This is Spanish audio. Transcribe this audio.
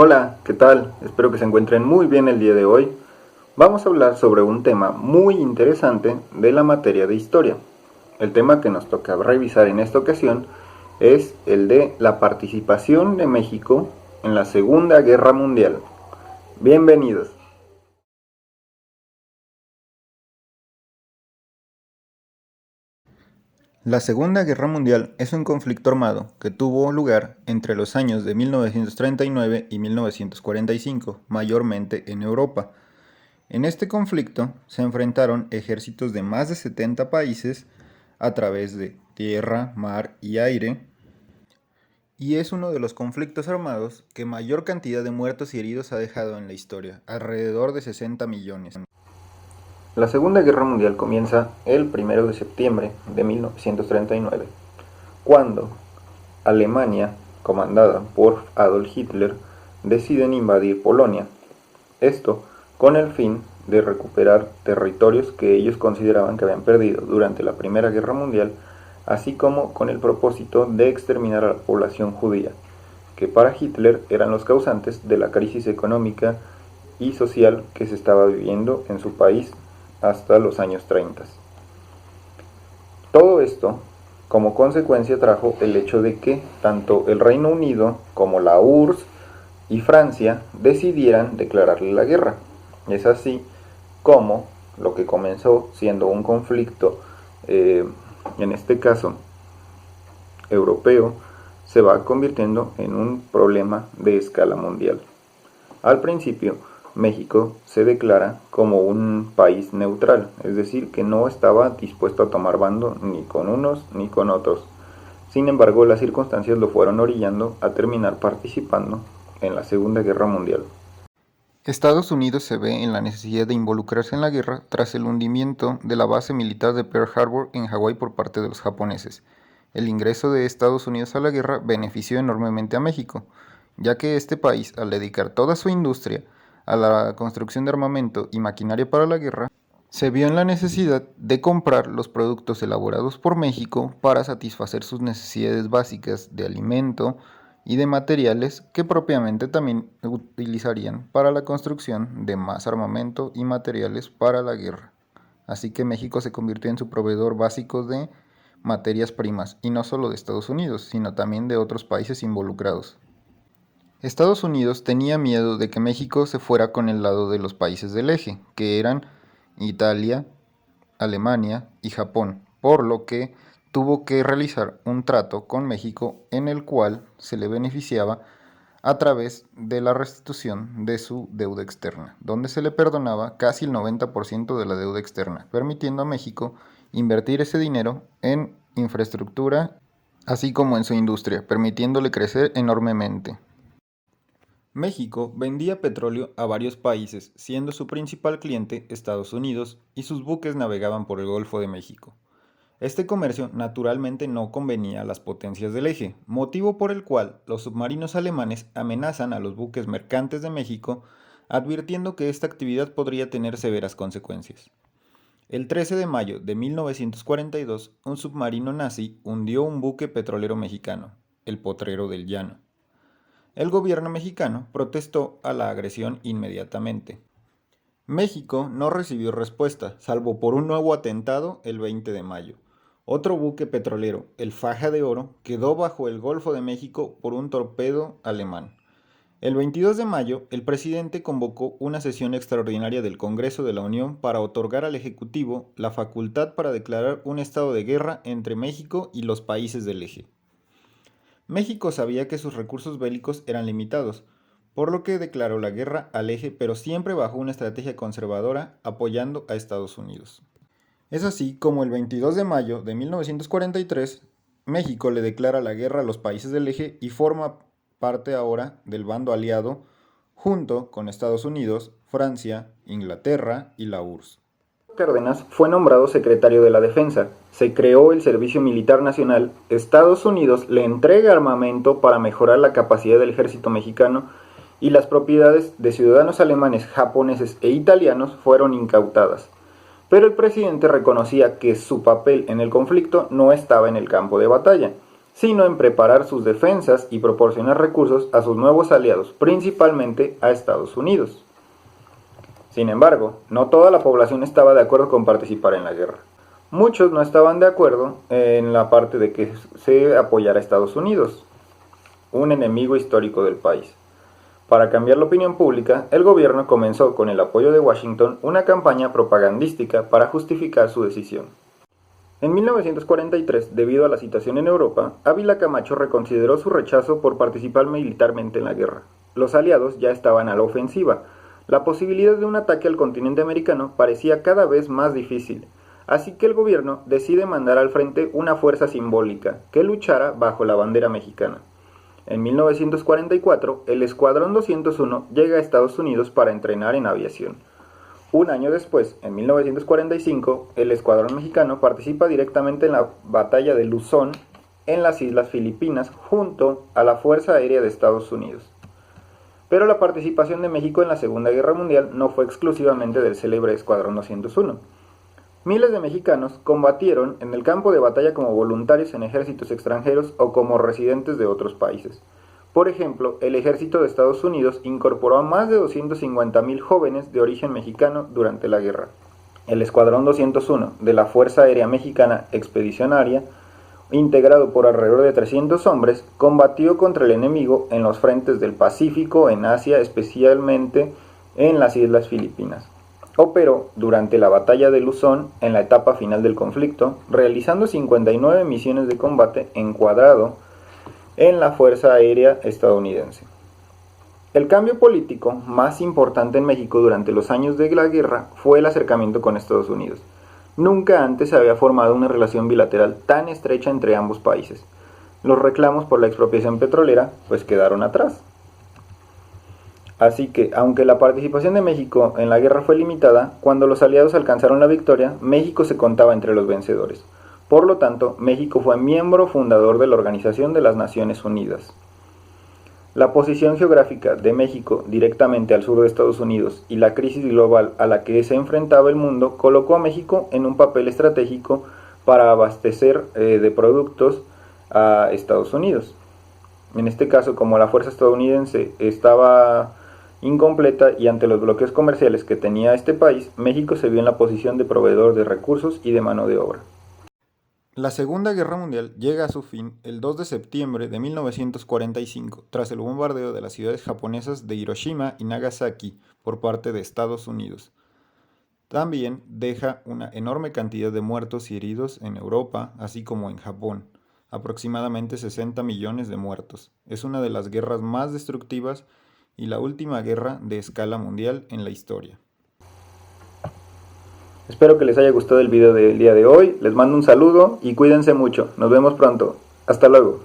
Hola, ¿qué tal? Espero que se encuentren muy bien el día de hoy. Vamos a hablar sobre un tema muy interesante de la materia de historia. El tema que nos toca revisar en esta ocasión es el de la participación de México en la Segunda Guerra Mundial. Bienvenidos. La Segunda Guerra Mundial es un conflicto armado que tuvo lugar entre los años de 1939 y 1945, mayormente en Europa. En este conflicto se enfrentaron ejércitos de más de 70 países a través de tierra, mar y aire, y es uno de los conflictos armados que mayor cantidad de muertos y heridos ha dejado en la historia, alrededor de 60 millones. La Segunda Guerra Mundial comienza el 1 de septiembre de 1939, cuando Alemania, comandada por Adolf Hitler, deciden invadir Polonia. Esto con el fin de recuperar territorios que ellos consideraban que habían perdido durante la Primera Guerra Mundial, así como con el propósito de exterminar a la población judía, que para Hitler eran los causantes de la crisis económica y social que se estaba viviendo en su país hasta los años 30. Todo esto, como consecuencia, trajo el hecho de que tanto el Reino Unido como la URSS y Francia decidieran declararle la guerra. Es así como lo que comenzó siendo un conflicto, en este caso europeo, se va convirtiendo en un problema de escala mundial. Al principio, México se declara como un país neutral, es decir, que no estaba dispuesto a tomar bando ni con unos ni con otros. Sin embargo, las circunstancias lo fueron orillando a terminar participando en la Segunda Guerra Mundial. Estados Unidos se ve en la necesidad de involucrarse en la guerra tras el hundimiento de la base militar de Pearl Harbor en Hawái por parte de los japoneses. El ingreso de Estados Unidos a la guerra benefició enormemente a México, ya que este país, al dedicar toda su industria a la construcción de armamento y maquinaria para la guerra, se vio en la necesidad de comprar los productos elaborados por México para satisfacer sus necesidades básicas de alimento y de materiales que propiamente también utilizarían para la construcción de más armamento y materiales para la guerra. Así que México se convirtió en su proveedor básico de materias primas, y no solo de Estados Unidos, sino también de otros países involucrados. Estados Unidos tenía miedo de que México se fuera con el lado de los países del eje, que eran Italia, Alemania y Japón, por lo que tuvo que realizar un trato con México en el cual se le beneficiaba a través de la restitución de su deuda externa, donde se le perdonaba casi el 90% de la deuda externa, permitiendo a México invertir ese dinero en infraestructura, así como en su industria, permitiéndole crecer enormemente. México vendía petróleo a varios países, siendo su principal cliente Estados Unidos, y sus buques navegaban por el Golfo de México. Este comercio naturalmente no convenía a las potencias del eje, motivo por el cual los submarinos alemanes amenazan a los buques mercantes de México, advirtiendo que esta actividad podría tener severas consecuencias. El 13 de mayo de 1942, un submarino nazi hundió un buque petrolero mexicano, el Potrero del Llano. El gobierno mexicano protestó a la agresión inmediatamente. México no recibió respuesta, salvo por un nuevo atentado el 20 de mayo. Otro buque petrolero, el Faja de Oro, quedó bajo el Golfo de México por un torpedo alemán. El 22 de mayo, el presidente convocó una sesión extraordinaria del Congreso de la Unión para otorgar al Ejecutivo la facultad para declarar un estado de guerra entre México y los países del eje. México sabía que sus recursos bélicos eran limitados, por lo que declaró la guerra al eje, pero siempre bajo una estrategia conservadora, apoyando a Estados Unidos. Es así como el 22 de mayo de 1943, México le declara la guerra a los países del eje y forma parte ahora del bando aliado, junto con Estados Unidos, Francia, Inglaterra y la URSS. Cárdenas fue nombrado secretario de la Defensa, se creó el Servicio Militar Nacional, Estados Unidos le entrega armamento para mejorar la capacidad del ejército mexicano y las propiedades de ciudadanos alemanes, japoneses e italianos fueron incautadas. Pero el presidente reconocía que su papel en el conflicto no estaba en el campo de batalla, sino en preparar sus defensas y proporcionar recursos a sus nuevos aliados, principalmente a Estados Unidos. Sin embargo, no toda la población estaba de acuerdo con participar en la guerra. Muchos no estaban de acuerdo en la parte de que se apoyara a Estados Unidos, un enemigo histórico del país. Para cambiar la opinión pública, el gobierno comenzó con el apoyo de Washington una campaña propagandística para justificar su decisión. En 1943, debido a la situación en Europa, Ávila Camacho reconsideró su rechazo por participar militarmente en la guerra. Los aliados ya estaban a la ofensiva. La posibilidad de un ataque al continente americano parecía cada vez más difícil, así que el gobierno decide mandar al frente una fuerza simbólica que luchara bajo la bandera mexicana. En 1944, el Escuadrón 201 llega a Estados Unidos para entrenar en aviación. Un año después, en 1945, el Escuadrón mexicano participa directamente en la batalla de Luzón en las Islas Filipinas junto a la Fuerza Aérea de Estados Unidos. Pero la participación de México en la Segunda Guerra Mundial no fue exclusivamente del célebre Escuadrón 201. Miles de mexicanos combatieron en el campo de batalla como voluntarios en ejércitos extranjeros o como residentes de otros países. Por ejemplo, el ejército de Estados Unidos incorporó a más de 250,000 jóvenes de origen mexicano durante la guerra. El Escuadrón 201 de la Fuerza Aérea Mexicana Expedicionaria, integrado por alrededor de 300 hombres, combatió contra el enemigo en los frentes del Pacífico, en Asia, especialmente en las Islas Filipinas. Operó durante la batalla de Luzón en la etapa final del conflicto, realizando 59 misiones de combate encuadrado en la Fuerza Aérea estadounidense. El cambio político más importante en México durante los años de la guerra fue el acercamiento con Estados Unidos. Nunca antes se había formado una relación bilateral tan estrecha entre ambos países. Los reclamos por la expropiación petrolera pues quedaron atrás. Así que, aunque la participación de México en la guerra fue limitada, cuando los aliados alcanzaron la victoria, México se contaba entre los vencedores. Por lo tanto, México fue miembro fundador de la Organización de las Naciones Unidas. La posición geográfica de México directamente al sur de Estados Unidos y la crisis global a la que se enfrentaba el mundo colocó a México en un papel estratégico para abastecer de productos a Estados Unidos. En este caso, como la fuerza estadounidense estaba incompleta y ante los bloqueos comerciales que tenía este país, México se vio en la posición de proveedor de recursos y de mano de obra. La Segunda Guerra Mundial llega a su fin el 2 de septiembre de 1945, tras el bombardeo de las ciudades japonesas de Hiroshima y Nagasaki por parte de Estados Unidos. También deja una enorme cantidad de muertos y heridos en Europa, así como en Japón, aproximadamente 60 millones de muertos. Es una de las guerras más destructivas y la última guerra de escala mundial en la historia. Espero que les haya gustado el video del día de hoy, les mando un saludo y cuídense mucho, nos vemos pronto, hasta luego.